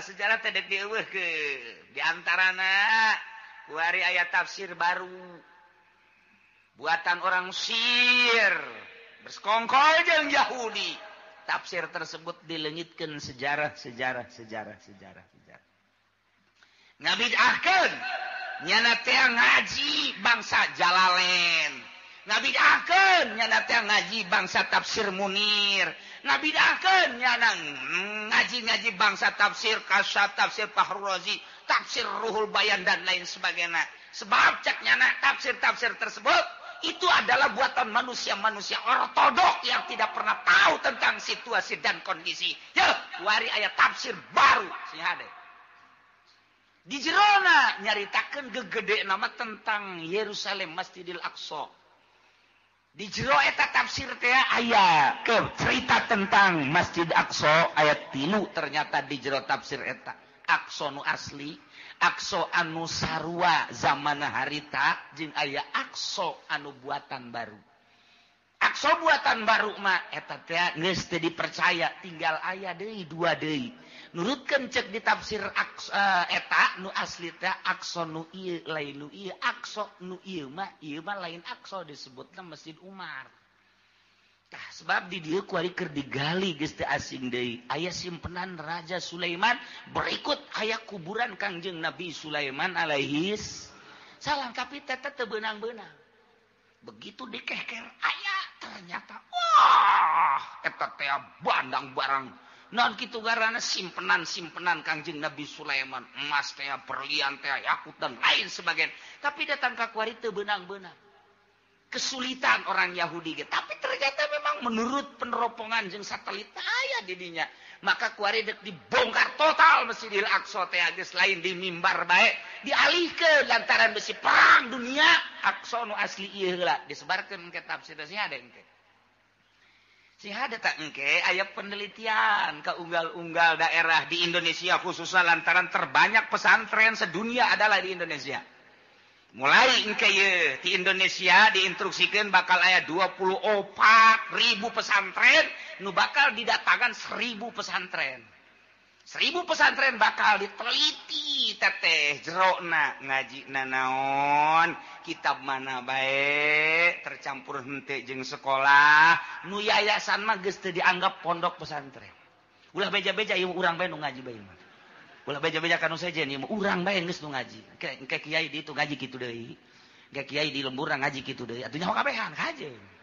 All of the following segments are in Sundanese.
sejarah-sejarah teh dek dieuweuhkeun. Di antarana kuari aya tafsir baru buatan orang Mesir bersekongkol jeung Yahudi. Tafsir tersebut dileungitkeun sejarah. Ngabidahkeun nyana teh ngaji bangsa Jalalain. Ngabidahkeun nyana teh ngaji bangsa tafsir Munir. Ngabidahkeun nyana ngaji bangsa tafsir Kasyaf, tafsir Fahrul Razi, tafsir Ruhul Bayan dan lain sebagainya. Sebab cek nyana tafsir-tafsir tersebut itu adalah buatan manusia-manusia ortodok yang tidak pernah tahu tentang situasi dan kondisi. Ya, wari aya tafsir baru si hade. Di jerona nyaritakeun gegede nama tentang Yerusalem Masjidil Aqsa. Di jero eta tafsir teh aya ke cerita tentang Masjid Aqsa ayat 3 ternyata di jero tafsir eta. Aqsa nu asli, Aqsa anu sarua zaman harita jeung aya Aqsa anu buatan baru. Aqsa buatan baru mah eta teh geus teu dipercaya, tinggal aya deui dua deui. Nurutkeun cek di tafsir eta nu asli teh Aqsa nu ieu lain nu ieu, Aqsa nu ieu mah lain Aqsa disebutna Masjid Umar. Tah sebab di dieu kuari keur digali geus teu asing deui. Aya simpenan Raja Sulaiman, berikut aya kuburan Kangjeng Nabi Sulaiman alaihis salam, tapi teteh teu beunang-beunang. Begitu dikehker aya ternyata wah eta teh bandang barang. Non kitu garana simpenan Kangjeng Nabi Sulaiman, emas teh, berlian teh, yakut dan lain sebagainya. Tapi datang ka kuari teu beunang-beunang. Kesulitan orang Yahudi ge, tapi ternyata memang menurut peneropongan jeung satelit aya di dinya. Maka kuari dek dibongkar total Masjidil Aqsa teh geus lain di mimbar bae, dialihkeun lantaran besi perang dunia. Aqsa nu asli ieu heula disebarkeun ke tafsir sia ada engke. Si hade tak engke aya penelitian ke unggal-unggal daerah di Indonesia khususnya lantaran terbanyak pesantren sedunia adalah di Indonesia. Mulai engke ye di Indonesia diinstruksikan bakal aya 24.000 pesantren nu bakal didatangkan 1.000 pesantren. 1.000 pesantren bakal diteliti teteh jerona ngaji naon kitab mana bae tercampur henteu jeung sekolah nu yayasan mah geus teu dianggap pondok pesantren. Ulah beja-beja ieu urang bae nu ngaji bae mah. Ulah beja-beja kanu sejen ieu mah urang bae geus nu ngaji. Engke kiai di itu ngaji kitu deui. Engke kiai di lembur ngaji kitu deui. Atuh nyaho kabehan kajeun.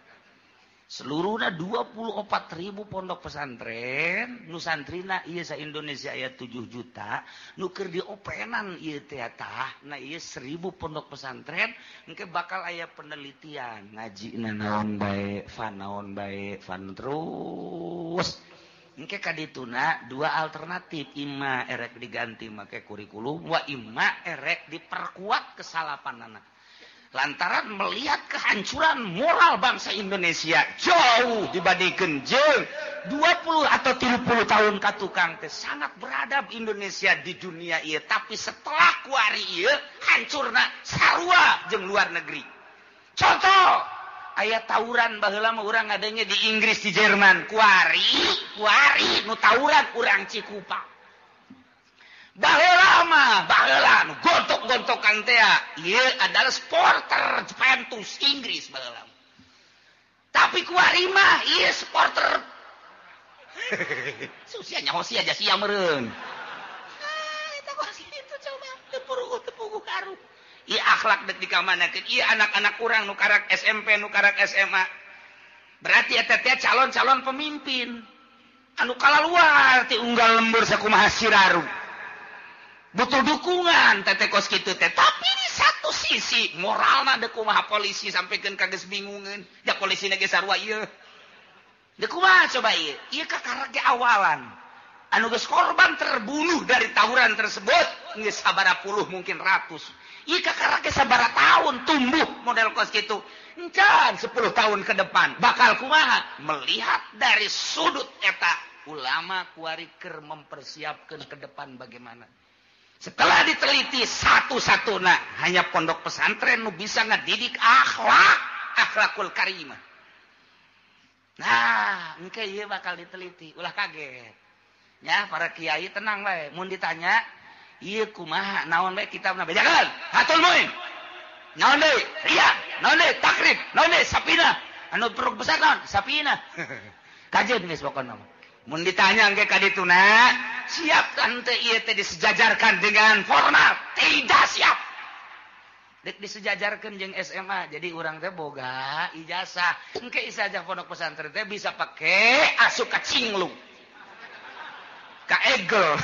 Seluruhnya 24.000 pondok pesantren nu santrina ieu sa Indonesia aya 7 juta nu keur diopenan ieu teh tah na ieu 1.000 pondok pesantren engke bakal aya penelitian ngaji naon bae fan terus engke kadituna dua alternatif, imma erek diganti make kurikulum wa imma erek diperkuat kesalapanana. Lantaran melihat kehancuran moral bangsa Indonesia jauh dibandingkan jeung 20 atau 30 tahun katukang teh sangat beradab Indonesia di dunia ieu, tapi setelah kuari ieu hancurna sarua jeung luar negeri. Contoh aya tawuran baheula mah urang ngadenge di Inggris di Jerman, kuari nu tawuran urang Cikupa. Baheula nu gontok-gontokan teh ieu adalah supporter Juventus Inggris baheula. Tapi kuari mah ieu supporter susia nyaho sia aja sia meureun. Eta kuasi itu coba tepugu karu. Ieu akhlak dek dikamanakeun. Ieu anak-anak urang nu karak SMP nu karak SMA. Berarti eta teh calon-calon pemimpin anu kalaluar ti unggal lembur sakumaha siraru. Butuh dukungan teteh kos kitu teh, tapi di satu sisi moralna deuk kumaha polisi sampikeun ka geus bingungeun da polisina ge sarua ieu deuk kumaha coba ieu kakarage awalan anu geus korban terbunuh dari tawuran tersebut geus sabaraha puluh mungkin ratus ieu kakarage sabaraha tahun tumbuh model kos kitu encan 10 tahun ke depan bakal kumaha melihat dari sudut eta ulama kuari keur mempersiapkan ke depan bagaimana. Setelah diteliti satu-satuna hanya pondok pesantren nu bisa ngedidik akhlakul karimah. Nah, engke ieu bakal diteliti, ulah kaget. Ya, para kiai tenang bae. Mun ditanya, ieu kumaha naon bae kitabna bejakeun. Hatul muin. Naon deui? Ria, naon deui? Takrib, naon deui? Sapina. Anu peruk besar naon? Sapina. Kajeun geus pokona. Mun ditanya engke ka dituna, siap kan teh ieu teh disejajarkan dengan formal? Tidak siap. Dek disejajarkan jeung SMA. Jadi urang teh boga ijazah. Engke ijazah pondok pesantren teh bisa pake asup ka cinglung. Ka egel.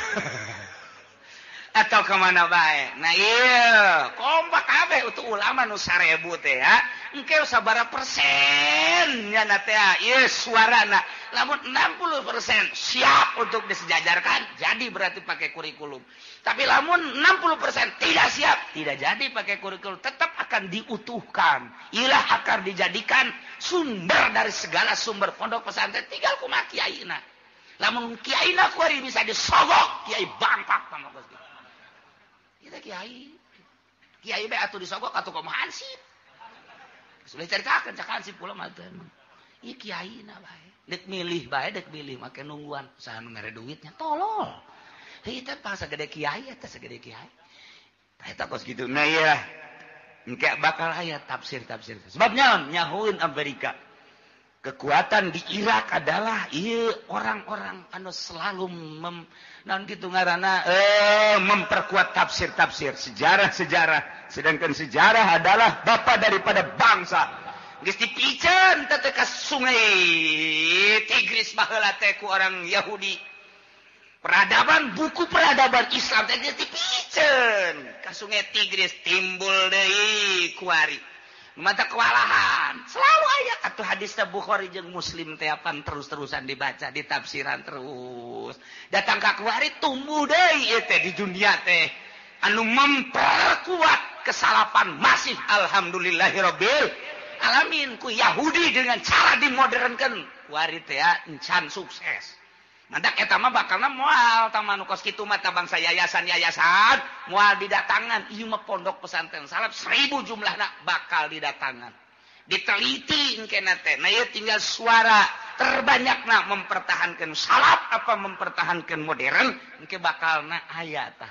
Atau kemana bae. Nah iya, kompak kabeh untuk ulama nu 1000 teh ya. Engke sabaraha persen nya teh ieu suarana. Lamun 60% siap untuk disejajarkan, jadi berarti pakai kurikulum. Tapi lamun 60% tidak siap, tidak jadi pakai kurikulum, tetap akan diutuhkan. Ilah akan dijadikan sumber dari segala sumber pondok pesantren, tinggal kumaha kiaina. Lamun kiaina kuari bisa disogok, kiai bangpak sama Gusti. Kita kiai bae atuh disogok atuh kumaha hansip. Sudah ceritakeun cak hansip kula mah teh. Ieu kiaina bae. Dek milih bae, dek milih make nungguan saha nu mere duitnya tolol. Heuh teh pas sagede kiai eta sagede kiai. Eta kos kitu. Nah iya. Engke bakal aya tafsir-tafsir. Sebab naon? Nyahueun Amerika. Kekuatan di Irak adalah ieu orang-orang anu selalu naon kitu ngaranna memperkuat tafsir-tafsir, sejarah-sejarah. Sedangkan sejarah adalah bapa daripada bangsa. Geus dipicen teh ka sungai Tigris baheula teh ku orang Yahudi. Peradaban buku peradaban Islam teh geus dipicen ka sungai Tigris timbul deui kuari. Mata kewalahan. Selalu aya atuh hadis Bukhari jeung Muslim teh apan terus-terusan dibaca, ditafsiran terus. Datang ka kuari tumbuh deui ieu teh di dunia teh anu memperkuat kesalapan masih alhamdulillahirabbil alamin ku Yahudi dengan cara dimodernkan wari teh encan sukses. Mantak eta mah bakalna moal tamanu kos kitu mah bangsa yayasan-yayasan moal didatangan ieu mah pondok pesantren salaf 1000 jumlahna bakal didatangan. Diteliti engkena teh. Nah ieu tinggal suara terbanyakna mempertahankan salaf apa mempertahankan modern engke bakalna aya tah.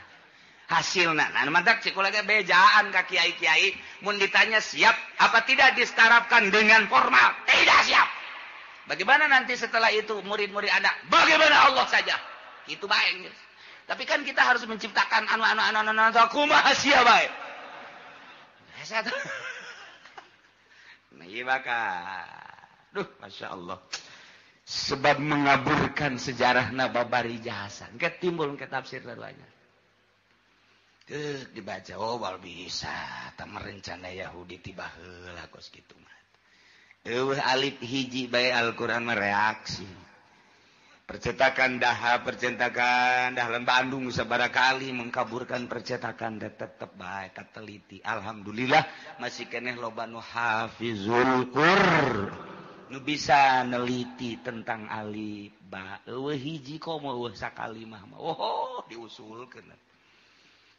Hasilna. Nah, mantak cikulah ge bejaan ka kiai-kiai mun ditanya siap apa tidak disetarapkan dengan formal? Tidak siap. Bagaimana nanti setelah itu murid-murid Anda? Bagaimana Allah saja? Itu baik. Tapi kan kita harus menciptakan anu kumaha sia bae. Nah, iya bakal. Duh, Masya Allah. Sebab mengaburkan sejarah nababari jasa. Engke timbul ke tafsir banyak. Dibaca wal bisa tak merencana Yahudi tiba heula kos kitu mah. Alif hiji bae Al-Qur'an mereaksi. Percetakan dalam Bandung sabaraha kali mengkaburkan percetakan dan tetep bae kateliti. Alhamdulillah masih keneh loba nu hafizul Qur'an. Nu bisa neliti tentang alif ba. Hiji komo sakalimah mah. Oh, diusulkeun.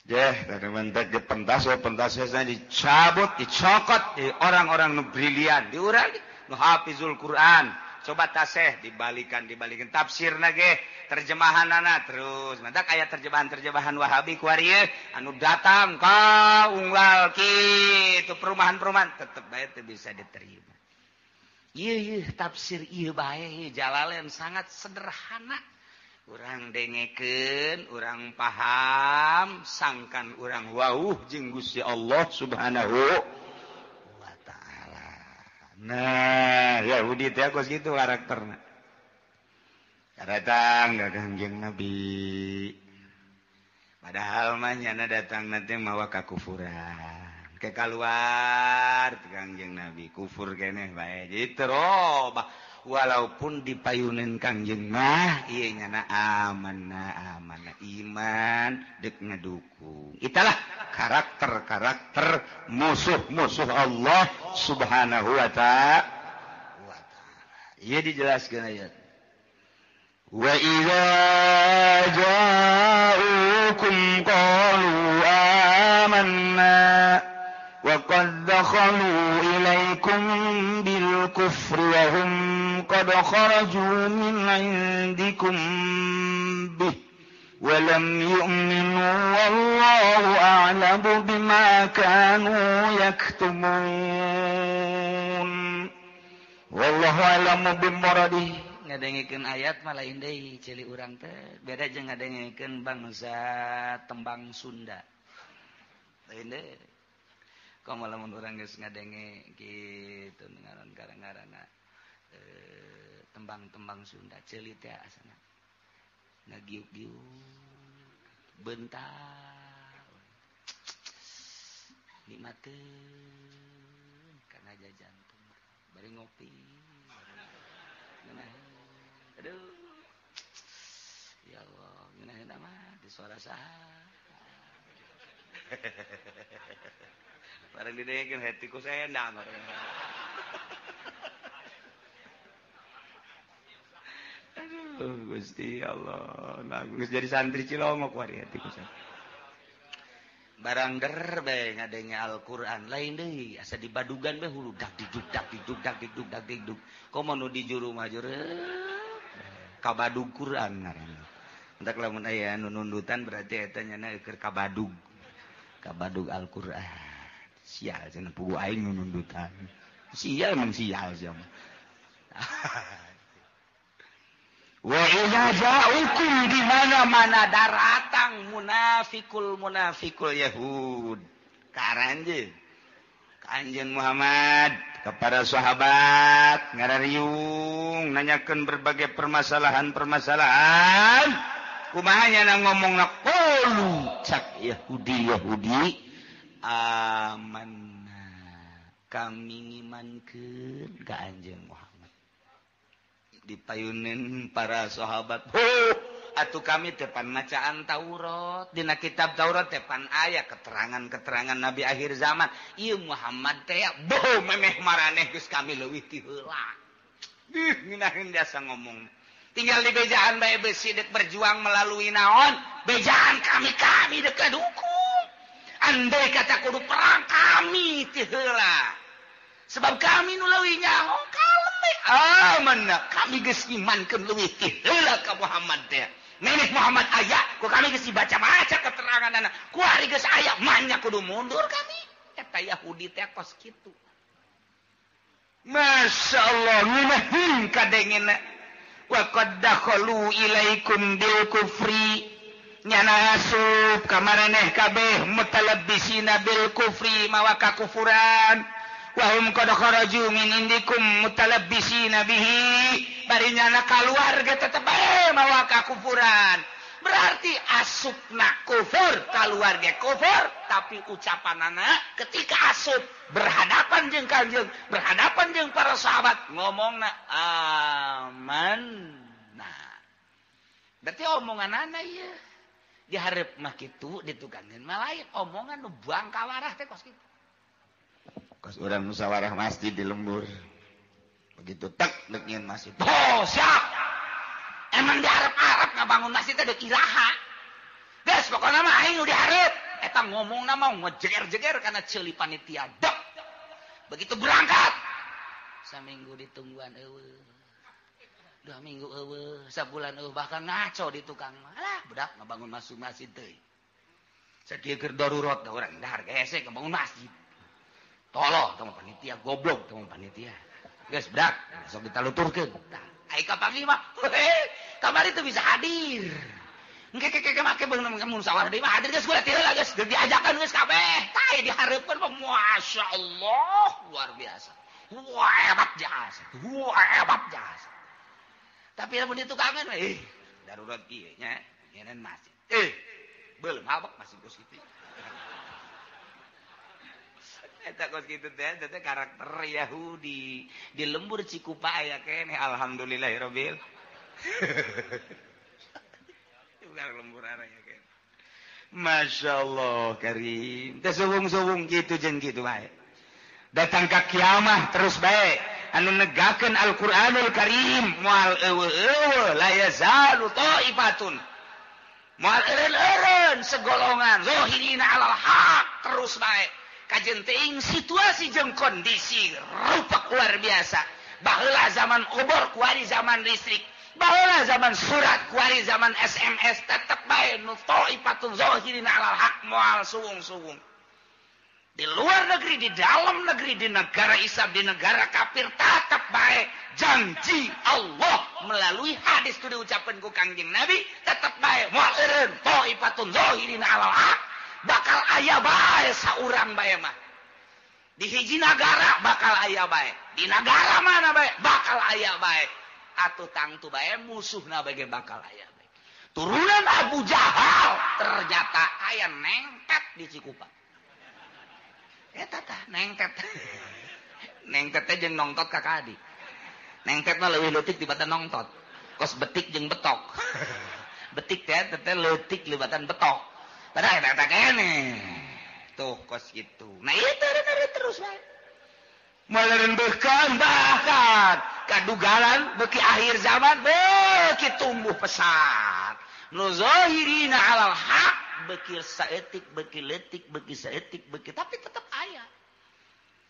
Dari mentek di pentasnya dicabut, dicokot di orang-orang nu brilian, diurang nu hafizul Quran. Coba taseh dibalikan tafsirna ge, terjemahanana terus. Mentek aya terjemahan Wahabi ku ari anu datang ka unggal kitu perumahan-perumahan tetep bae teu bisa diterima. Ieu tafsir ieu bae Jalalain sangat sederhana. Urang dengekeun, urang paham, sangkan urang wauh jeung Gusti Allah Subhanahu wa taala. Nah, Yahudi teh kos kitu karakterna. Datang ka Kangjeng Nabi. Padahal mah nyana datang nanti mawa kakufuran. Ke keluar Kangjeng Nabi, kufur keneh bae. Jadi terobah. Walaupun dipayunin Kangjeng mah ieu nyana amanah iman dek ngedukung. Itulah karakter musuh Allah Subhanahu wa ta'ala. Ieu dijelaskeun ayat. Wa idza ja'ukum qalu amanna وقد دخلوا إليكم بالكفر وهم قد خرجوا من عندكم به ولم يؤمنوا والله أعلم بما كانوا يكتمون والله أعلم بمرادih. Ngadengikeun ayat malah indai cili urang teh beda jeung ngadengikeun bangsa tembang Sunda. Lain deui. Komo lamun urang geus ngadenge kitu ngaran garang-garana tembang-tembang Sunda ceuli teh asana. Ngagiuk-giuk bentar nikmateun kana jantung bari ngopi aduh ya Allah ngeunaheun mah di suara saha bareng didengekeun heti ku sendang. Aduh Gusti Allah, geus jadi santri Cilongok wari hati ku sendang. Barang ger bae ngadenge Al-Qur'an lain deui asa di badugan bae hulu dak diduk. Komo nu di juru mah juru ka badug Qur'an ngaranna. Entak lamun aya nu nundutan berarti eta nya keur ka badug. Ka badug Al-Qur'an. Sial cenah pugu aing nu nundutan. Sial mah sial sia mah. Wa idza ja'ukum di mana-mana datang munafikul Yahud karanjeun Kanjeng Muhammad kepada sahabat ngarariung nanyakeun berbagai permasalahan kumaha nya ngomongna qalu cak Yahudi amanna kami ngimankeun ka Anjeun Muhammad dipayuneun para sahabat atuh kami tepan macaan Taurat dina kitab Taurat tepan aya keterangan Nabi akhir zaman ieu Muhammad teh boh memeh maraneh geus kami leuwih ti heula ngeunaheun biasa ngomong tinggal di bejaan bae besi dek berjuang melalui naon bejaan kami dek kadukung andai kata kudu perang kami ti heula sebab kami nu leuwih nyaho kalem amanna kami geus imankeun leuwih ti heula ka Muhammad teh Menek Muhammad aya, ku kami geus dibaca-baca keteranganna. Ku ari geus aya, manya kudu mundur kami. Eta Yahudi teh kos kitu. Masyaallah, ngunaheun kadengena. Wa qad dakhalu ilaikum bil kufri. Nyana asup ka maraneh kabeh mutalabbisina bil kufri mawa kakufuran. Wa hum qad kharaju min indikum mutalabbisina bihi. Barinyana keluarga tetep bae mawa kakufuran. Berarti asupna kufur, keluarga kufur, tapi ucapanana ketika asup berhadapan jeung Kanjeng, berhadapan jeung para sahabat ngomongna aman. Nah. Berarti omonganana ieu di hareup mah kitu ditukankeun mah lain omongan nu buang kawarah teh kos kitu. Kos urang musyawarah masjid di lembur. Begitu tek dek nyeun masjid. Oh, siap. Emang di hareup-hareup ngabangun masjid teh deuk iraha. Geus pokona mah aing nu di hareup eta ngomongna mah ngejeger-jeger kana ceuli panitia. Dek. Begitu berangkat. Saminggu ditungguan eueuh. 2 minggu eueuh, sabulan eueuh bahkan ngaco di tukang. Alah, budak ngabangun masjid teuing. Sakieu keur darurat da urang dahar gese ngabangun masjid. Tolong teman panitia goblok teman panitia. Geus brak, sok ditaluturkeun. Tah, ai ka panggih mah. Kamari teu bisa hadir. Engke make beung musyawarah deui mah hadir geus kudu tiheula geus diajakan geus kabeh. Tah dihareupeun mah masyaallah luar biasa. Wah, hebat jasa. Tapi lamun ditukangan darurat ieu nya nyeun masjid. Belum habak masih geus kitu. Eta kos kitu teh karakter Yahudi di lembur Cikupa aya keneh alhamdulillahirabbil bukan lembur araya keneh masyaallah karim teh suwung-suwung kitu jeung kitu bae datang ka kiamah terus bae anu negakeun Al-Qur'anul Karim moal eueuh la yazalu taifatun moal eureun segolongan zahirina alal haq terus bae kajen teuing situasi jeung kondisi rupak luar biasa. Baheula zaman obor kuari zaman listrik. Baheula zaman surat kuari zaman SMS tetep bae nu thaifatun zahirin alal haq moal suwung-suwung. Di luar negeri, di dalam negeri, di negara Islam, di negara kafir tetep bae janji Allah melalui hadis itu diucapkan ku Kangjeng Nabi tetep bae moal eureun thaifatun zahirin alal haq bakal aya bae saurang bae mah. Di hiji negara bakal aya bae. Di negara mana bae bakal aya bae. Atuh tangtu bae musuhna bae bakal aya bae. Turunan Abu Jahal ternyata aya nengket di Cikupa. Eta tah nengket. Nengket teh jeung nongtot ka Adi. Nengket mah leuwih leutik dibatan nongtot. Kos betik jeung betok. Betik teh leutik libatan betok. Padahal eta kene. Tuh kos gitu. Nah itu terus bae. Malereun bahkan kadugalan beki akhir zaman beki tumbuh pesat. Nu zahirina alal haq beki saeutik beki leutik beki saeutik beki tapi tetep aya.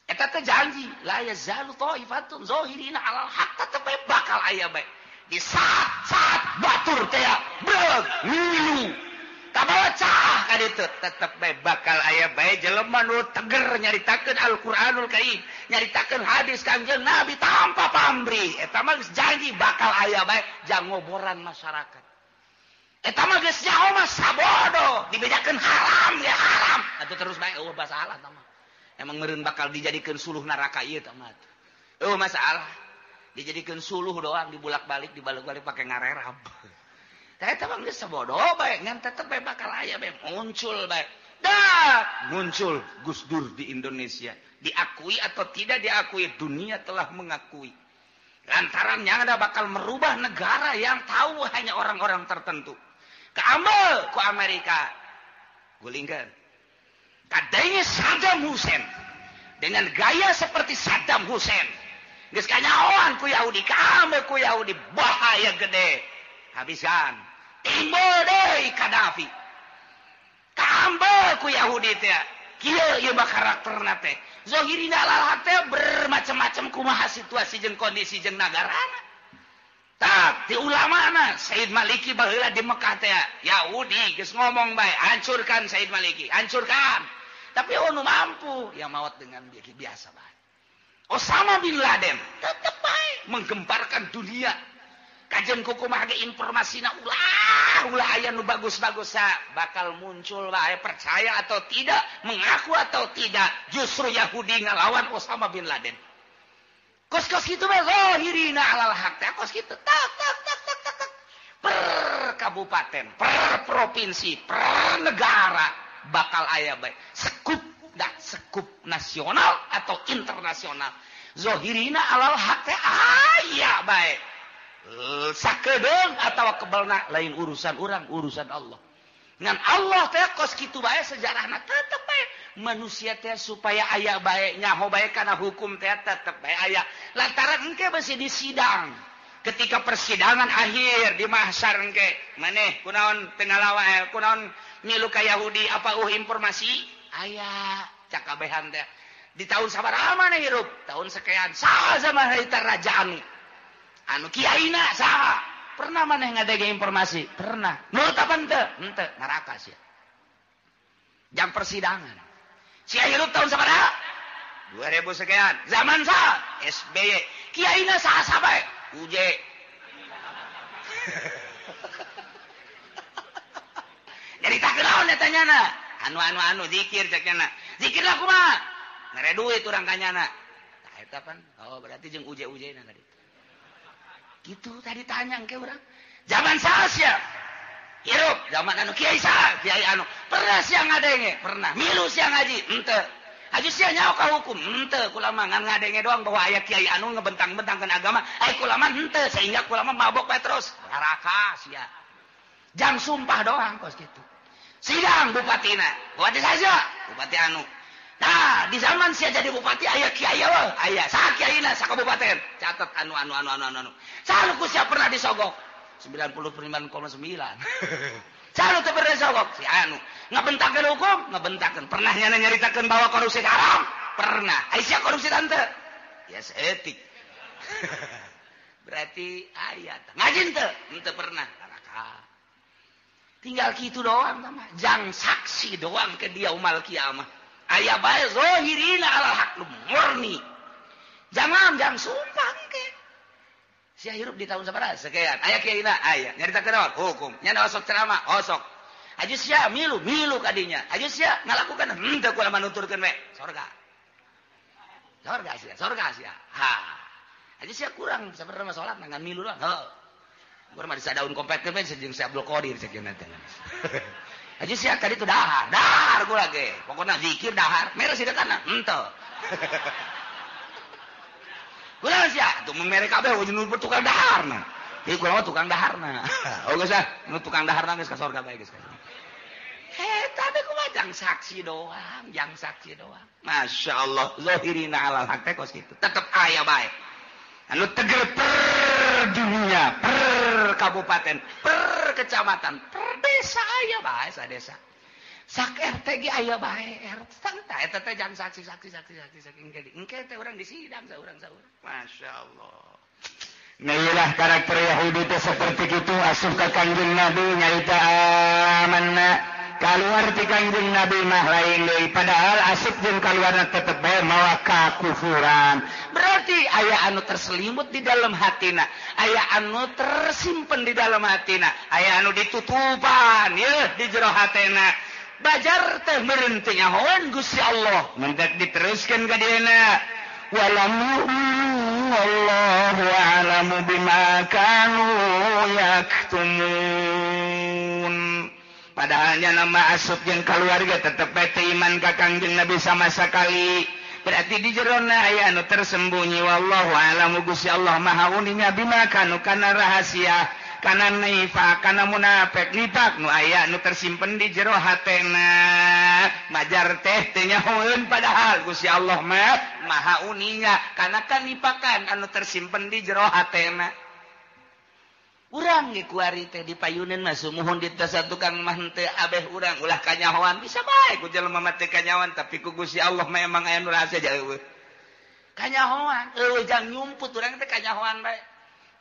Eta teh janji la yazalu thaifatun zahirina alal haq tetep bakal aya bae. Di saat batur teh breg ngilu kabawa cah ka ditu tetep bae bakal aya bae jelema nu teger nyaritakeun Al-Qur'anul Karim, nyaritakeun hadis Kangjeng Nabi tanpa pamrih. Eta mah geus janji bakal aya bae jang ngoboran masyarakat. Eta mah geus nyaho mah sabodo, dibedakeun haram ya haram. Atuh terus bae eueuh masalah eta mah. Emang meureun bakal dijadikeun suluh neraka ieu tah mah. Eueuh masalah. Dijadikeun suluh doang dibulak-balik dibalik-balik pake ngarerab. Eta mah geus sabodo bae ngan tetep bae bakal aya bae muncul bae. Dah muncul Gus Dur di Indonesia. Diakui atau tidak diakui dunia telah mengakui. Lantarannya ada bakal merubah negara yang tahu hanya orang-orang tertentu. Keambil ke Amerika. Gulingkan. Kadangnya Saddam Hussein dengan gaya seperti Saddam Hussein. Geus kanyahoan ku Yahudi, keambil ku Yahudi bahaya gede. Habiskan. Timbul deui Qaddafi. Kambal ku Yahudi teh. Kieu ieu mah karakterna teh. Zahirina alal haq teh bermacam-macam kumaha situasi jeung kondisi jeung nagarana. Tah, ti ulamana Said Maliki baheula di Mekah teh Yahudi geus ngomong bae, hancurkan Said Maliki, hancurkan. Tapi nu mampu ya maut dengan biasa bae. Osama bin Laden tetep bae menggemparkan dunia. Kajen kukumaha ge informasina ulah aya nu bagus-bagus bakal muncul bae percaya atau tidak, mengaku atau tidak, justru Yahudi ngalawan Osama bin Laden. Kos-kos kitu bae zahirina alal haq teh kos kitu tak per kabupaten, per provinsi, per negara bakal aya bae. Sekup nasional atau internasional. Zahirina alal haq teh aya bae. Sakedeung atawa kebelna lain urusan urang, urusan Allah. Ngan Allah teh kos kitu bae sejarahna tetep bae manusia teh supaya aya bae nyaho bae kana hukum teh tetep bae aya. Lantaran engke besi di sidang. Ketika persidangan akhir di mahsyar engke, maneh kunaon teu ngalawa kunaon milu ka Yahudi apa informasi aya cak kabehan teh. Di tahun sabaraha maneh hirup? Tahun sekian. Saha zaman harita rajaan anu kiaina saha? Pernah maneh ngadege informasi? Pernah. Nurut apa henteu? Henteu, neraka sia. Jam persidangan. Sia hirup tahun sabaraha? 2000 sekian. Zaman saha? SBY. Kiaina saha bae? UJ. Jadi tak kenaon eta nyana. Anu zikir cek nyana. Zikir lah kumaha? Mere duit urang kanyana. Tah eta pan. Oh berarti jeung UJ-UJ-na tadi. Gitu tadi tanya engke urang. Zaman saha sia? Hirup zaman anu kiai saha? Kiai anu. Pernah sia ngadenge? Pernah. Milu sia ngaji? Henteu. Haji sia nyaho ka hukum? Henteu. Kulama ngan ngadenge doang bahwa aya kiai anu ngebentang-bentangkeun agama. Kulama henteu sehingga kulama mabok bae terus. Neraka sia. Jang sumpah doang kos kitu. Sidang bupatina. Bupati saja, bupati anu. Nah, di zaman sia jadi bupati aya kiai we, aya. Saha kiaina sa kabupaten? Catet anu. Saha ku sia pernah disogok? 99,9. Cara teu pernah sogok si anu ngabentakeun hukum, ngabentakeun. Pernah nyaritakeun bahwa korupsi haram? Pernah. Aisyah korupsi tante? Ya seetik. Berarti ayat. Ngajin teu? Teu pernah. Tinggal gitu doang mah. Jang saksi doang ke dia umal kiamah. Aya bae zahirina alal haq murni. Jangan sumpah ke. Sia hirup di tahun sabaraha sekian. Aya kiaina aya. Nyaritakeun naon? Hukum. Nya osok ceramah, osok. Aja sia milu kadinya. Aja sia ngalakukan henteu kula manuturkeun we. Sorga sia. Ha. Aja sia kurang sabarana salat ngan milu doang. Heuh. Gua mah disa daun kompetkeun we jeung si Abdul Qadir sakeuna teh. Aja sia ka ditu dahar gua ge. Pokona zikir dahar, mere si dekana henteu. Gula sia tuh mere kabeh wajib tukang daharna. Ieu gua mah tukang daharna. Oh geus ah, nu tukang daharna geus ka sorga bae geus. Tapi kumaha jang saksi doang. Masya Allah, zahirina alal haq teh kos kitu. Tetep aya bae. Anu teger per dunia, per kabupaten, per kecamatan, per desa aya bae sadesa. Sak RT ge aya bae RT. Tah eta teh jang saksi engke teh urang disidang saurang. Masya Allah. Nailah karakter Yahudi teh seperti itu asup ka Kanjeng Nabi nyarita amanna kaluar ti Kanjeng Nabi mah lain deui padahal asup jeung kaluarna tetep bae mawa kakufuran. Berarti aya anu terselimut di dalam hatina, aya anu tersimpen di dalam hatina, aya anu ditutupan ye di jero hatena. Bajar teh meureun teh nyahoan Gusti Allah, mentek diteruskeun ka dieuna. Walam wallahu a'lamu bima kanu yaktumun. Padahalnya nama asup jeung keluarga tetep bae teu iman ka Kangjeng Nabi sama sekali. Berarti di jerona aya anu tersembunyi. Wallahu a'lamu Gusti Allah maha uninya bima kanu kana rahasia, kana nifaq, kana munafik, nifaq nu aya anu tersimpen di jero hatena. Majar teh teu nyahoeun padahal Gusti Allah mah maha uninya kana kanipakan anu tersimpen di jero hatena. Urang ge kuari teh dipayuneun mah sumuhun di tasa tukang mah teu abeh urang ulah kanyahoan bisa bae ku jelema mah teu kanyahoan tapi ku Gusti Allah mah emang aya nu rahasia eueuh. Kanyahoan eueuh jang nyumput urang teh kanyahoan bae.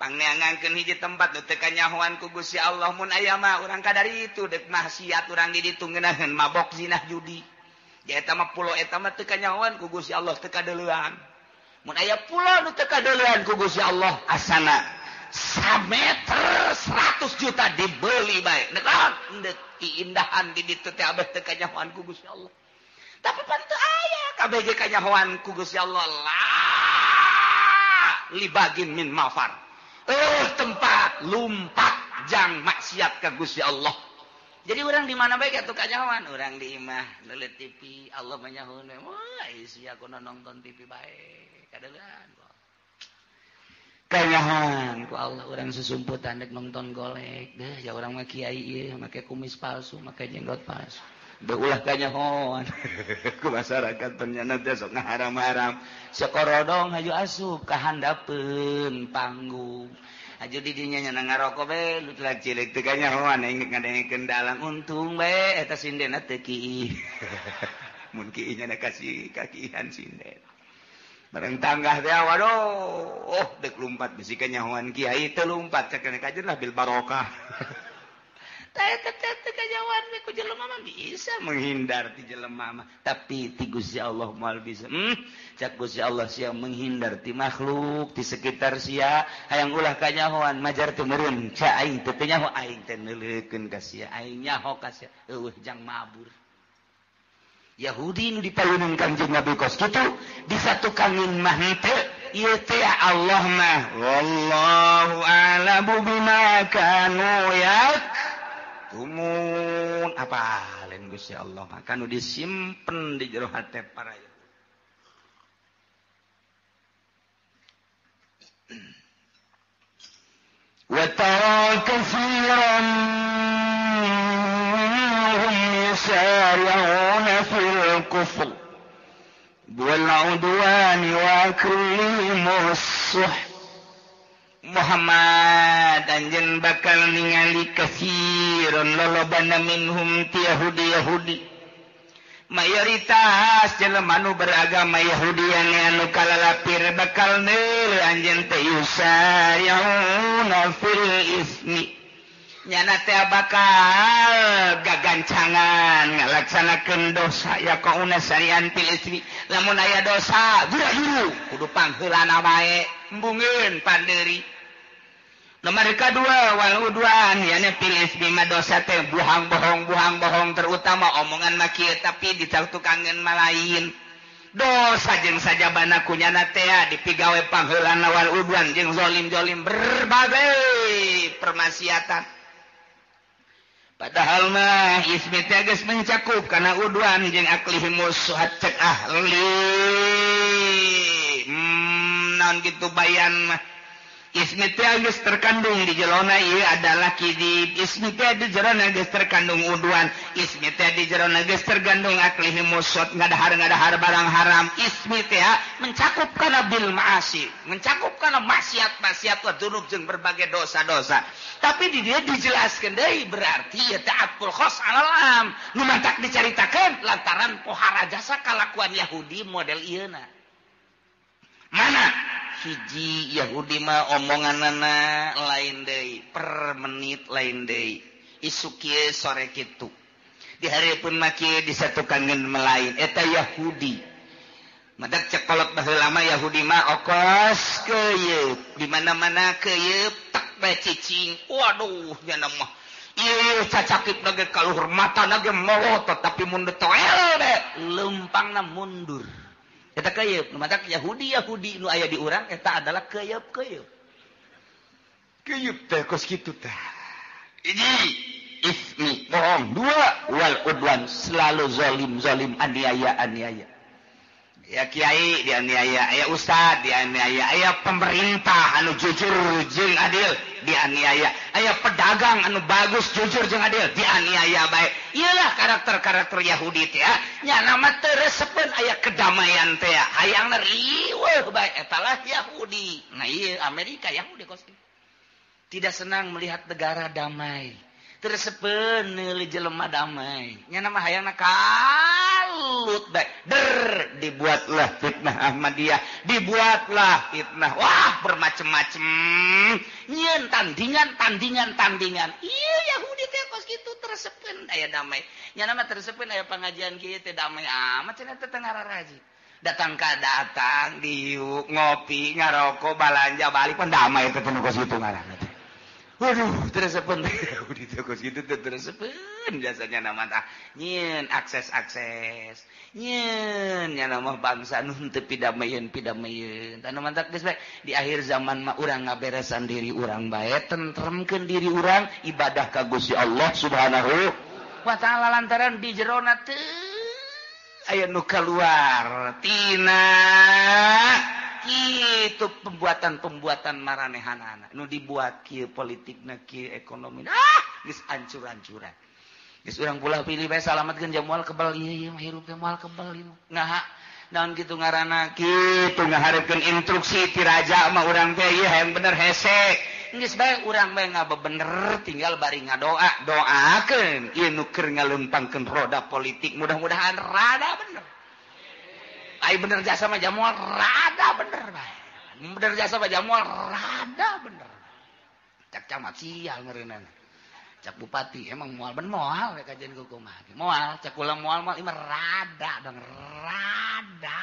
Pangneangankeun hiji tempat teu kanyahoan ku Gusti Allah mun aya mah urang kadari itu deuk maksiat urang di ditu ngeunaheun mabok zinah judi. Ya eta mah pulo eta mah teu kanyahoan ku Gusti Allah teu kadeulean. Mun aya pulo nu teu kadeulean ku Gusti Allah asana sameter 100 juta dibeli bae. Neuk keindahan di ditu teh abeh teu kanyahoan ku Gusti Allah. Tapi pan teu aya kabeh ge kanyahoan ku Gusti Allah libagin min mafar. Tempat lumpat jang maksiat ka Gusti Allah. Jadi urang di mana bae atuh kanyahoan, urang di imah leuleut TV Allah manyahoeun we. Wah, sia kuna nonton TV bae. Kadeulean. Kanyahoan ku Allah urang susumputan dek nonton golek. Deh ya urang mah kiai ieu make kumis palsu, make jenggot palsu. Deu ulah kanyahoan. Ku masyarakat ternyana teh sok ngaharam-haram. Sakorodong haju asup ka handapeun panggung. Aju di dinya nya ngarokok bae lu telah cilik teu kanyahoan engke ngadengekeun dalang untung bae eta sindena teu kieu. Mun kieu nya kasih kakihan sinden. Bareng tanggah teh waduh deuk lumpat bisi kanyahoan kiai teu lumpat cakena kajeun lah bil barokah. Tah eta teh kanyahoan we ku jelema mah bisa menghindar ti jelema mah tapi ti Gusti Allah moal bisa. Cak Gusti Allah sia menghindar ti makhluk ti sekitar sia hayang ulah kanyahoan majar teu meureun ca aing teu nyaho aing teh neuleukeun ka sia aing nyaho ka sia eueuh jang mabur. Yahudi nu dipayuneun Kanjeng Nabi kos kitu disatukanin mah teu ieu teh Allah mah wallahu a'lamu bima kanu yaktumun. Apaleun Gusti Allah mah kanu disimpen di jero hate para wa tara katsiran يسارعون في الكفر والعدوان وأكلهم السحت Muhammad anjeun bakal ningali kasiron lolobana minhum ti Yahudi mayoritas jelema nu beragama Yahudi anu kalalapir bakal neul anjeun teh yusari'una fil ismi nyana teh bakal gagancangan ngalaksanakeun dosa ya kauna sarian fil ismi lamun aya dosa juru kudu pangheulana bae embungeun pandeuri nomor kedua wal udwan yana fil ismi mah dosa teh buhang bohong terutama omongan mah kieu tapi ditaktukankeun malain dosa jeung sajabana kunyana teh dipigawe pangheulana wal udwan jeung zalim berbagai permaksiatan padahal mah ismi teh geus mencakup kana udwan jeung aklihimus suhat cek ahli naon kitu bayan mah ismi teh geus terkandung di jelona ieu adalah kidib ismi teh di jerona geus terkandung udwan ismi teh di jerona geus terkandung aklihimus suhat ngadahar barang haram ismi teh mencakup kana bil ma'asi mencakup kana maksiat wa dzunub jeung berbagai dosa-dosa tapi di dia dijelaskan deui berarti ya ta'atul khos alam nu mantak dicaritakeun lantaran pohara jasa kalakuan Yahudi model ieu na mana hiji Yahudi mah omonganana lain deui per menit lain deui isu kieu sore kitu di hareupeun mah kieu disatukankeun melain eta Yahudi madak cekolot baheula mah Yahudi mah okos keuyeub di mana-mana keuyeub bae cicing waduh nya mah ieu cacakipna ge kaluhur matana ge melotot tapi mun toel be lempangna mundur eta keuyeub nu matak Yahudi nu aya di urang eta adalah keuyeub teh kos kitu teh ini ismi bohong dua wal udwan selalu zalim aniaya ya kiai dianiaya aya ustad dianiaya aya pemerintah anu jujur jeung adil dianiaya aya pedagang anu bagus jujur jeung adil dianiaya bae iyalah karakter Yahudi teh nya nama teu resepeun aya kedamaian teh hayangna riweuh bae etalah Yahudi nah ieu Amerika Yahudi kos tidak senang melihat negara damai tersepen neuli jelema damai nya nama hayangna kalut bae dibuatlah fitnah Ahmadiyah dibuatlah fitnah wah bermacam-macam nyeun tandingan ieu Yahudi teh kos kitu tersepen aya damai nya nama tersepen aya pangajian kieu teh damai amat cenah teh ngararaji datang diuk ngopi ngaroko balanja balik pun damai teh kos kitu ngaranna teh waduh tersepen Yahudi teh kos kitu teh tersepen jasanya nama tah nyeun akses nyeun nya nama bangsa nu teu pidamieun tanu mantak geus bae di akhir zaman mah urang ngaberesan diri urang bae tentremkeun diri urang ibadah ka Gusti Allah Subhanahu wa taala lantaran di jerona teu aya nu kaluar tina kitu pembuatan maranehanana nu dibuat kieu politikna kieu ekonomi geus ancur-ancuran geus urang pula pilih bae salametkeun jam moal kebal ieu mah hirup teh moal kebal ieu ngaha naon kitu ngaranna kitu ngaharepkeun instruksi ti raja mah urang teh ieu hayang bener hese geus bae urang bae ngabebener tinggal bari ngadoa doakeun ieu nu keur ngaleumpangkeun roda politik mudah-mudahan rada bener ai bener jasa mah jamual rada bener bae bener jasa mah jamual rada bener cak camat sial ngeureunana cak bupati emang moal ben moal we kajian kumaha moal cak ulang moal imah rada bener rada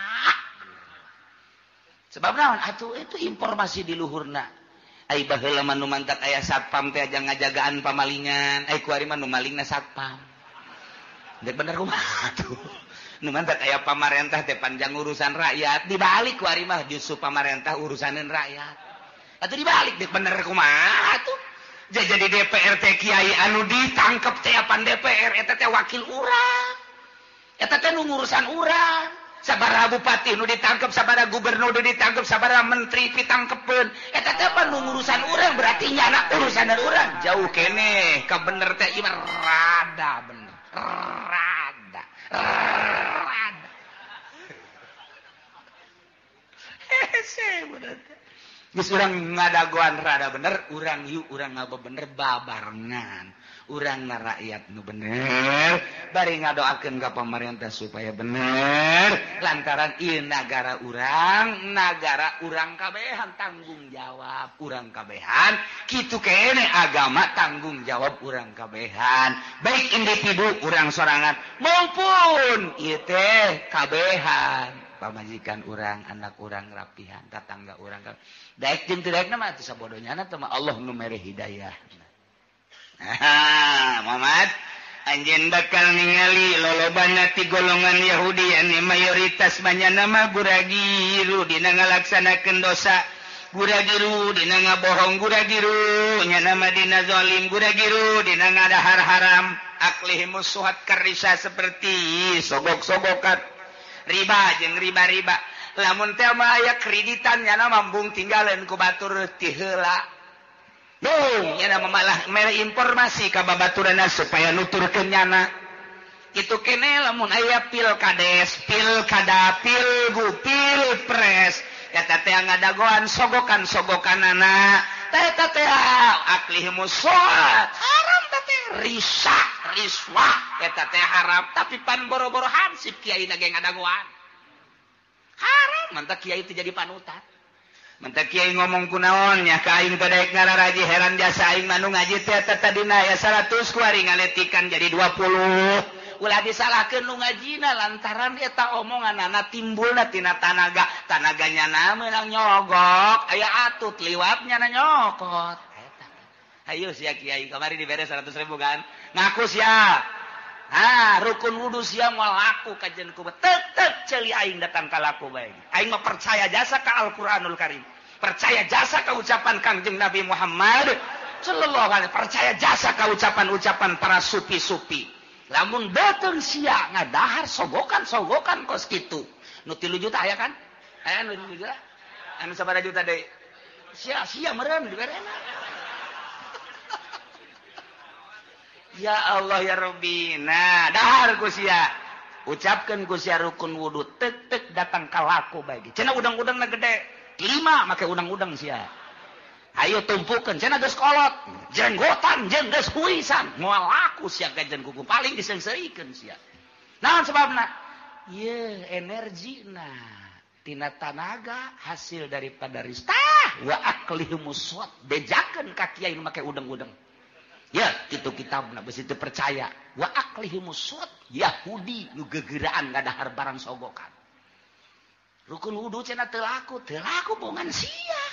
sebab naon atuh itu informasi di luhurna ai baheula mah nu mantak aya satpam teh aja ngajagaan pamalingan ai kuari mah nu malingna satpam dek bener kumaha atuh nu mantak aya pamarentah teh panjang urusan rakyat dibalik kuari mah justru pamarentah urusaneun rakyat atuh dibalik dek bener kumaha atuh jadi DPR teh kiai anu ditangkep teh apan DPR eta teh wakil urang eta teh nu ngurusan urang sabaraha bupati nu ditangkep sabaraha gubernur nu ditangkep sabaraha menteri ditangkepeun eta teh apa nu ngurusan urang berarti nyana urusan urang jauh keneh ka bener teh ieu rada bener rada hese bener geus urang ngadagoan rada bener, urang yuk urang ngaba bener babarengan. Urang na rakyat nu bener, bari ngadoakeun ka pamarentah supaya bener. Lantaran ieu nagara urang kabehan tanggung jawab urang kabehan. Kitu kene agama tanggung jawab urang kabehan. Baik individu urang sorangan maupun ieu teh kabehan. Pamajikan urang, anak urang rapihan, tetangga urang. Daek jeung teu daekna mah teu sabodonyana teh mah Allah nu mere hidayah. Muhammad anjeun bakal ningali lolobana ti golongan Yahudi anu mayoritas banyana mah guragiru dina ngalaksanakeun dosa, guragiru dina ngabohong, guragiru nyana mah dina zalim, guragiru dina ngadahar haram, aklihimus suhat karisa seperti sogok-sogokan, riba jeung riba-riba. Lamun teh mah aya kreditan nyana mambung tinggaleun ku batur ti heula. Dong, ya nama malah mere informasi ka babaturana supaya nuturkeun nyana. Kitu kene lamun aya pilkades, pilkada, pilpres, eta teh ngadagoan sogokan-sogokanana. Eta teh aklihimus suhat, haram teh riswa, eta teh haram, tapi pan boro-boro hansip kiai na ge ngadagoan. Haram, mantap kiai teh jadi panutan. Mentak kiai ngomong kunaon nya ka aing teh daek ngararaji heran jasa aing manu ngaji teh tadina aya 100 ku ari ngaletikan jadi 20. Ulah disalahkeun nu ngajina lantaran eta omonganna timbulna tina tanaganya na meunang nyogok, aya atut liwatnya na nyokot. Eta. Hayu sia kiai kamari dibere 100.000 kan. Ngaku sia. Rukun wudu sia moal laku kajenku tetep ceuli aing datang ka laku bae. Aing mah percaya jasa ka Al-Qur'anul Karim. Percaya jasa ka ucapan Kangjeng Nabi Muhammad sallallahu alaihi wasallam. Percaya jasa ka ucapan-ucapan para sufi-sufi. Lamun datang sia ngadahar sogokan kos kitu. Nu 3 juta aya kan? Aya nu 3 juta? Anu sabaraha juta deui? Sia meureun diberena. Ya Allah ya Rabbi. Nah, dahar ku sia. Ucapkeun ku sia rukun wudu tek datang ka laku bae. Cenah udang-udangna gede. 5 make udang-udang sia. Ayo tumpukeun cenah geus kolot. Jenggotan jeung geus huisan. Moal laku sia gajen kuku paling disengseuikeun sia. Naon sababna? Ieu energina tina tanaga hasil daripada ristah wa aklihumus suat bejakeun ka kiai make udang-udang. Ya, kitu kitabna beus teu percaya. Wa aklihimus suat Yahudi nu gegeuraan ngadahar barang sogokan. Rukun wudu cenah teu laku bongan sia.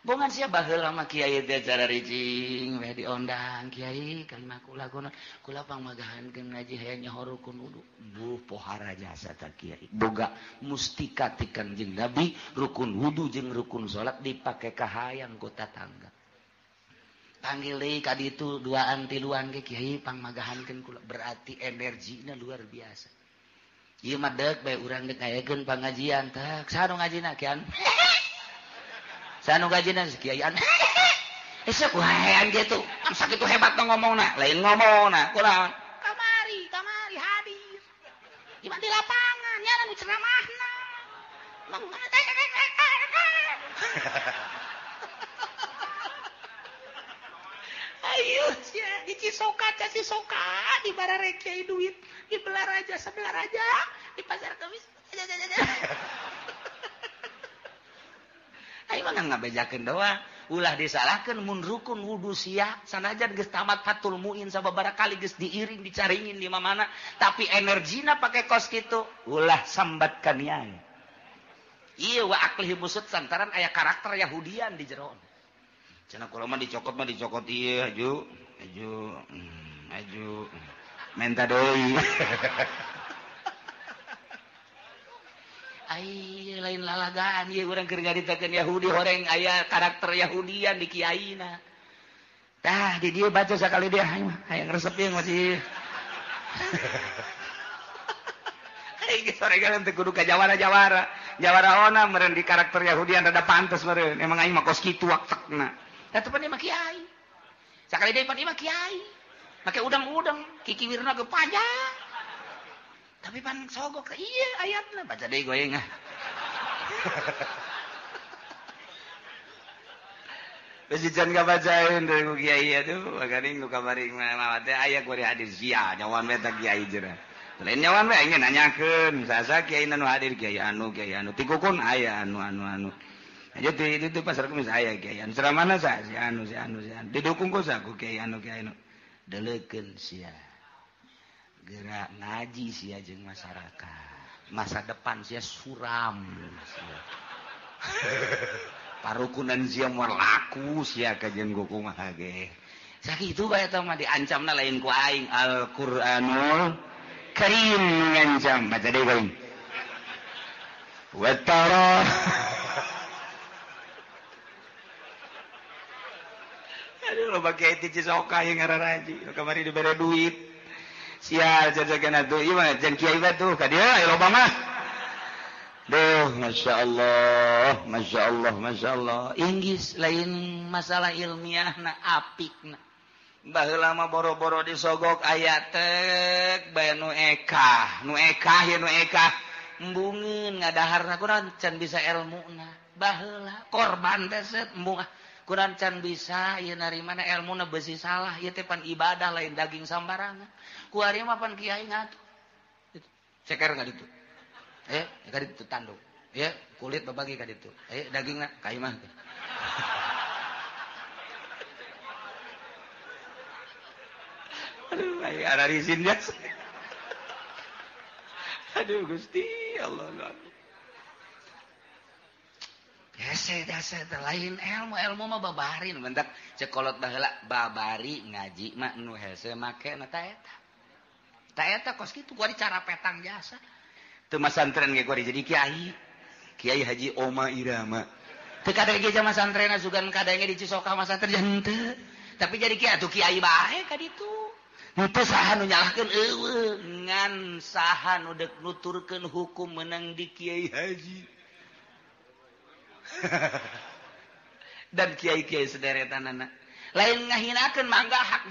Bongan sia baheula mah kiai teh cara ricing we diondang kiai kalimat kula kula pangmagahankeun ngaji hayang nyoho rukun wudu. Duh pohara jasa ta kiai. Boga mustika ti Kangjeng Nabi rukun wudu jeung rukun salat dipake kahayang ku tatangga. Panggil deui ka ditu duaan tiluan ge kiai pangmagahankeun kula berarti energina luar biasa. Ieu mah deuk bae urang deuk ngayakeun pangajian teh. Saha nu ngajina kian? Saha nu ngajina kiaian? Esuk waean gitu. Kan sakitu hebat ngomongna, lain ngomongna. Kunaon? Kamari hadir. Di di lapangan nya nu ceramahna. Ayo sia hiji soka di bararek kiai duit di Belaraja sebelah raja di pasar kemis. Ayo mah ngabejakeun doa ulah disalahkeun mun rukun wudu sia sanajan geus tamat fatul muin sababaraha kali geus diiring dicaringin di mana tapi energina pake kos kitu ulah sambat ka niai. Ieu wa aklihi busut santaran aya karakter Yahudian di jero. Cenah kula mah dicokot ieu aju menta deui. Ai lain lalagaan ieu urang keur nyaritakeun Yahudi horeng aya karakter Yahudian di kiaina. Tah di dieu baca sakali dia hayang resep ieu masih. Ai geus soregan teh kudu ka jawara-jawara. Jawara ona meureun di karakter Yahudian rada pantes meureun. Emang aing mah kos kitu waktekna. Eta pan mah kiai. Sakali deui pan mah kiai. Make udang-udang, kikiwirna ge pajak. Tapi pan sogok ieu ayatna baca deui goyeng ah. Besican kabacain dari ku kiai atuh, makaring nu kamari mah teh aya ku hadir sia nyawan we teh kiai cenah. Lain nyawan we ingin nanyakeun, sasa kiai nu hadir kiai anu tikukun aya anu. Aja itu pasar kemis aya kiai anu ceramahna sa si anu. Didukung ku sa ku kiai anu. Deulekeun sia. Gerak ngaji sia jeung masyarakat. Masa depan sia suram sia. Parukunan sia moal laku sia kajian ku kumaha ge. Sakitu bae eta mah diancamna lain ku aing Al-Qur'anul Karim ngancam baca deui aing. Wa tara aduh lo pakai itu cisoka yang ngararaji kamari dibere duit sial jajagan atuh ieu mah jan kiai batuh ka dieu aya loba mah. Duh, Masya Allah. Inggis lain masalah ilmiahna apikna. Baheula mah boro-boro disogok ayat tek bae nu eka embungeun ngadaharna kunaon can bisa ilmuna. Baheula korban teh set embung kunaon can bisa ieu narimana ilmuna besi salah ieu teh pan ibadah lain daging sambarangan. Ku ari mah pan kiai ngatuh. Ceker ka ditu. Ka ditu tanduk. Kulit babagi ka ditu. Dagingna ka imah. Aduh, aya ararisin jas. Aduh, Gusti Allah. Biasa lain ilmu mah babarin bentak cekolot baheula babari ngaji mah nu hese make na ta eta. Ta eta kos kitu kuari cara petang jasa. Teu masantren ge kuari jadi Kiai Haji Oma Irama. Teu kadenge jama santrena sugan kadenge di Cisoka masantren henteu. Tapi jadi kiai atuh kiai bae ka ditu. Henteu saha nu nyalahkeun eueuh ngan saha nu deuk nuturkeun hukum meunang di Kiai Haji. Dan kiai-kiai sederetanana lain ngahinakeun mangga hak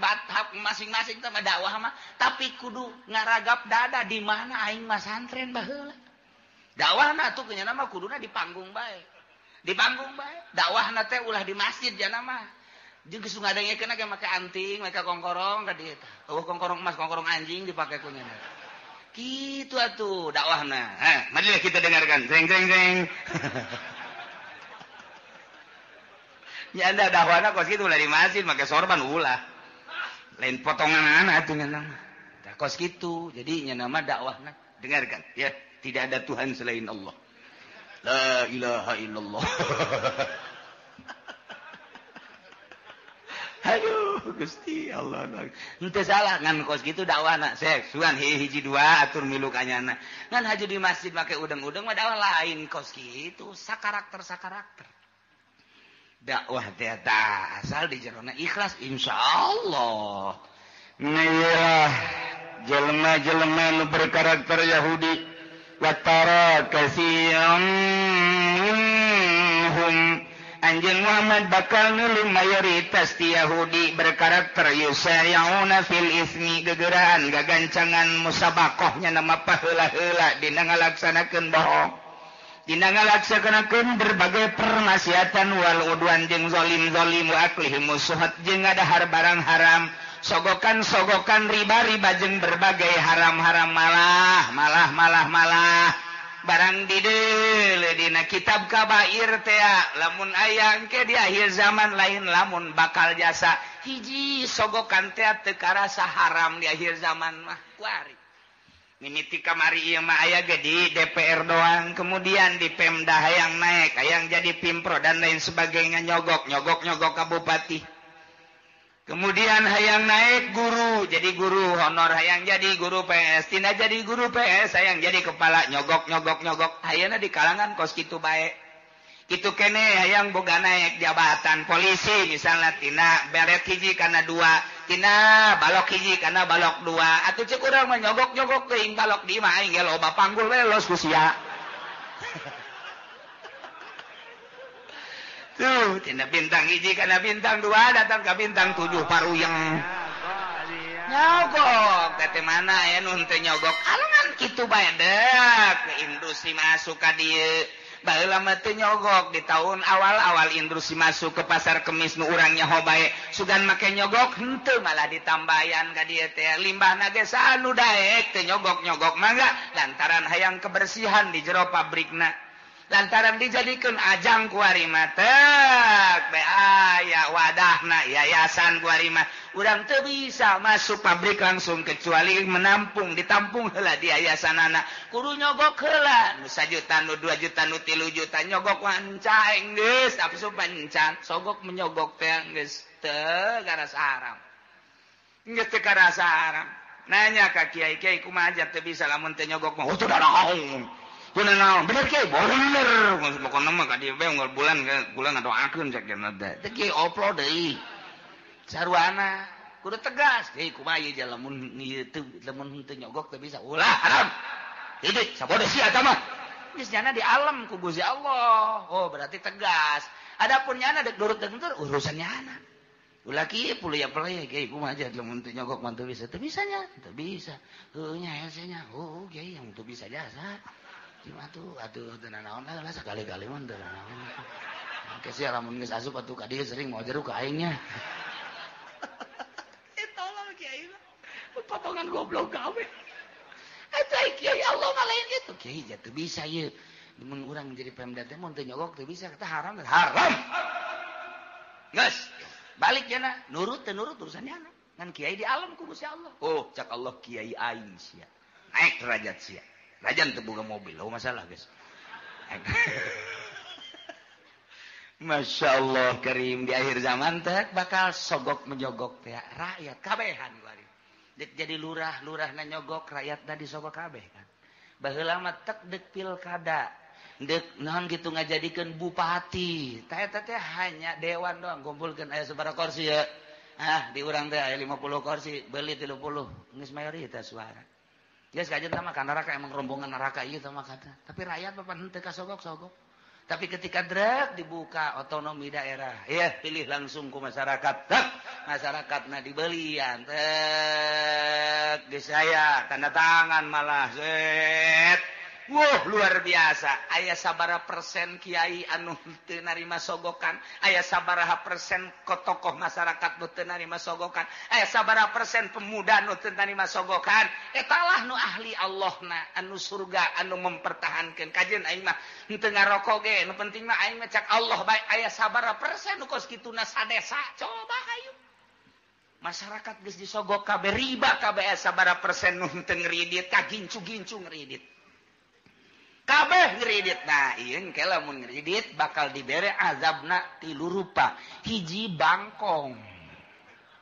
masing-masing sama dakwah mah tapi kudu ngaragap dada di mana aing mah santren baheula dakwahna tuh nya nama kuduna di panggung bae dakwahna teh ulah di masjid jana mah jeung geus ngadengekeun ge make anting make kongkorong ka dieu tah kongkorong emas kongkorong anjing dipake ku nya kitu atuh dakwahna mari kita dengarkan jeng ya anda dakwahna kos kitu ulah di masjid make sorban ulah lain potongan atuh nya nama kos kitu jadi nya nama dakwahna dengarkan ya tidak ada Tuhan selain Allah la ilaha illallah aduh Gusti Allah henteu salah ngan kos kitu dakwahna sek sugan hiji dua atur milu kanyana ngan haju di masjid make udeng-udeng mah dakwah lain kos kitu sakarakter dakwah teh asal di jerona ikhlas insyaallah. Nah, jelema-jelema nu berkarakter Yahudi wa tara katsiran minhum anjeun Muhammad bakal nulung mayoritas ti Yahudi berkarakter yusayauna fil ismi gegeuraan gagancangan musabakohnya nama paheula-heula dina ngalaksanakeun bohong dina ngalaksanakeun berbagai permaksiatan wal udwan jeung zalim wa aklihim musuhat jeung ngadahar barang haram sogokan riba jeung berbagai haram-haram malah barang dideul dina kitab kabair teh lamun aya engke di akhir zaman lain lamun bakal jasa hiji sogokan teh teu karasa haram di akhir zaman mah kuari mimiti kamari ieu mah aya ge di DPR doang kemudian di Pemda hayang naik hayang jadi Pimpro dan lain sebagainya nyogok ka bupati kemudian hayang naik guru jadi guru honor hayang jadi guru PS tina jadi guru PS hayang jadi kepala nyogok hayana di kalangan kos kitu bae kitu kene hayang boga naik jabatan polisi misalnya tina beret hiji kana dua tina balok hiji kana balok dua atuh ceuk urang mah nyogok teuing balok di mah aing ge loba panggul we los ku sia tuh tina bintang hiji kana bintang dua datang ka bintang 7 paruyeng nyogok teh mana aya nu henteu nyogok alangan kitu bae deuk industri masuk ka dieu baheula mah teu nyogok di tahun awal-awal industri masuk ke pasar kemis nu urangnya hobae sugan make nyogok henteu malah ditambayan ka dieu teh limbahna ge sanu daek teu nyogok-nyogok mangga lantaran hayang kebersihan di jero pabrikna lantaran dijadikeun ajang ku ari mah teh aya wadahna yayasan ku ari mah urang teu bisa masuk pabrik langsung kecuali menampung ditampung heula di yayasanana kudu nyogok heula nu 1 juta nu 2 juta nu 3 juta nyogok wancaing geus apsu pancan sogok menyogok teh geus teu karasa haram geus teu karasa haram nanya ka kiai-kiai kumaha aja teu bisa lamun teu nyogok mah teu naon kunaon bener kiai bener pokona mah ka dieu beung bulan ngadoakeun sakeuna teh kiai oplo deui sarwana kudu tegas hei kumaha ieu lamun teu nyogok teu bisa ulah haram hidup sabodo sia eta mah geus nyana di alam ku Gusti Allah oh berarti tegas adapun nyana dek nurut deuteur urusan nyana ulah kieu puluh ya peleh kiai kumaha aja lamun teu nyogok mah teu bisa nya teu bisa heuh nya hese nya oh kiai yang teu bisa jasa cuma tuh atuh teu naon lah sakali-kali mah teu naon kesi lamun geus asup atuh ka dieu sering mau jeruk ka aing nya kiai potongan goblok gawe eta kiai Allah mah lain kitu kiai jatuh bisa ieu mun urang jadi Pemda teh mun teu nyogok teu bisa kata haram geus balik cenah nurut teu nurut urusannya anak ngan kiai di alam ku Gusti Allah oh cak Allah kiai aing sia naik derajat sia rajan teu boga mobil oh masalah geus Masya Allah Karim di akhir zaman teh bakal sogok menyogok teh rakyat kabehan bari jadi lurah na nyogok rakyat tadi sogok kabeh kan baheula mah tek dek pilkada dek naon kitu ngajadikeun bupati teh hanya dewan doang kumpulkeun aya sabaraha kursi ya di urang teh aya 50 kursi beuli 30 geus mayoritas suara geus kajen teh mah ka neraka emang rombongan neraka ieu teh mah kata tapi rakyat papan henteu kasogok-sogok tapi ketika drek dibuka otonomi daerah ya pilih langsung ku masyarakat masyarakatna dibelian geus aya tanda tangan malah set luar biasa aya sabaraha persen kiai anu teu narima sogokan aya sabaraha persen tokoh masyarakat nu teu narima sogokan aya sabaraha persen pemuda nu teu narima sogokan eta lah nu ahli Allahna anu surga anu mempertahankeun kajeun aing mah henteu ngarokok ge nu penting mah aing mah cak Allah bae aya sabaraha persen nu kos kituna sadesa coba hayu masyarakat geus disogok kabeh riba kabeh aya sabaraha persen nu teu ngridit kagincu-gincu ngridit kabeh ngridit nah ieu engke lamun ngridit bakal dibere azabna 3 rupa hiji bangkong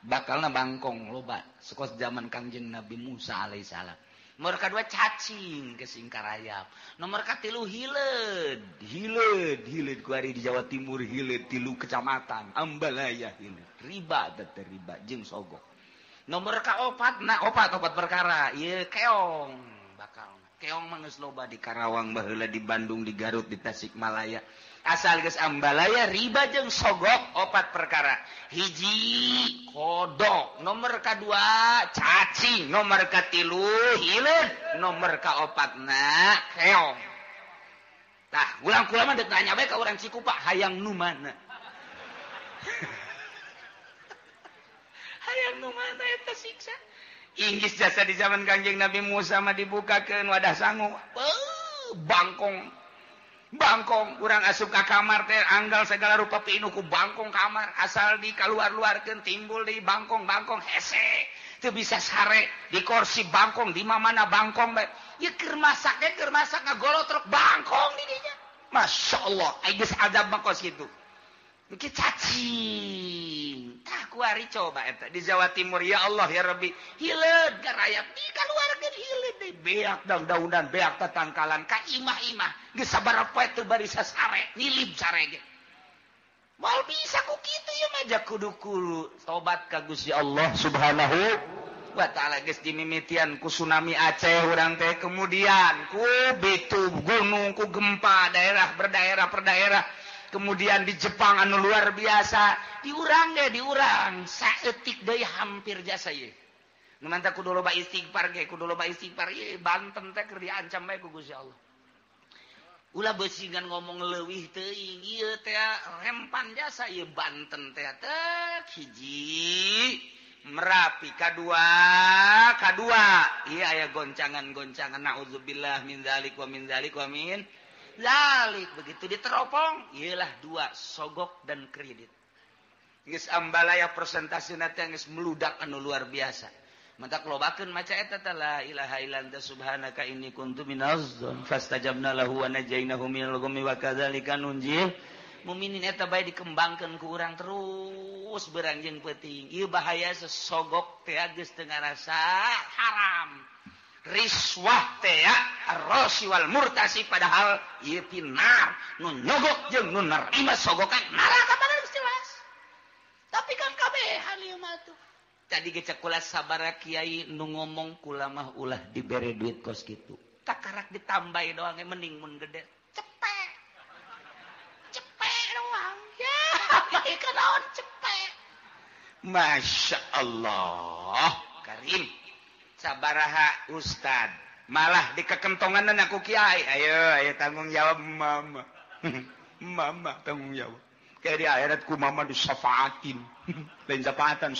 bakalna bangkong loba sekos zaman Kangjeng Nabi Musa alaihissalam nomor kadua cacing ke Singkarayap nomor katilu hileud ku ari di Jawa Timur hileud 3 kecamatan Ambalaya hileud riba teh riba jeung sogok nomor kaopat opat perkara ieu keong bakal keong mah geus loba di Karawang baheula di Bandung di Garut di Tasikmalaya asal geus Ambalaya riba jeung sogok 4 perkara hiji kodok nomor kadua cacing nomor katilu hileud nomor kaopatna keong tah ulang-ulang mah ditanya bae ka urang Cikupa hayang nu mana hayang nu mana eta siksa Inggris jasa di zaman Kanjeng Nabi Musa mah dibukakeun wadah sangu. Bangkong urang asup ka kamar teh anggal segala rupa piinu ku bangkong kamar asal di kaluar-luarkeun timbul di bangkong hese teu bisa sare di kursi bangkong di mana bangkong bae ieu keur masak ngagolotrok bangkong di dinya masyaallah ai geus azab mah kos kitu iki cacing tah kuari coba eta di Jawa Timur ya Allah ya Rabbi hileud garayap di kaluarkeun hileud deui beak daunan beak tatangkalan ka imah-imah geus sabaraha poe teu bari sasare nyilib sare ge moal bisa ku kitu ieu mah jak kudu tobat ka Gusti Allah Subhanahu wa taala geus dimimitian ku tsunami Aceh urang teh kemudian ku bitu gunung ku gempa daerah berdaerah kemudian di Jepang anu luar biasa diurang saeutik deui hampir jasa ieu nu mantap kudu loba istighfar ge kudu loba istighfar ieu Banten teh keur diancam bae ku Gusti Allah ulah besingan ngomong leuwih teuing ieu teh rempan jasa ieu Banten teh hiji Merapi kadua iya aya goncangan naudzubillah min dzalik wa min dzalik wa min dzalik begitu diteropong iyalah dua sogok dan kredit geus ambalaya persentasina teh geus meludak anu luar biasa mata lobakeun maca eta teh la ilaha illa anta subhanaka inni kuntu minaz zalimin fastajabna lahu wa najainahu minal ghammi wa kadzalika nunjil mukminin eta bae dikembangkeun ku urang terus beranjeun peuting ieu bahaya sesogok teh geus teu ngarasa haram riswah teh ar-rashi wal murtasi padahal ieu pinar nu nyogok jeung nu narima sogokan neraka padahal jelas tapi kan kabehan ieu mah tuh tadi ge cek kula sabara kiai nu ngomong kula mah ulah dibere duit kos kitu takarak ditambahi doang mending mun gede cepet doang ya baik naon cepet Masya Allah Karim sabaraha ustad malah dikekentongan aku kiai ayo tanggung jawab mama mama tanggung jawab kayak di akhirat ku mama disafaatin lain syafaatan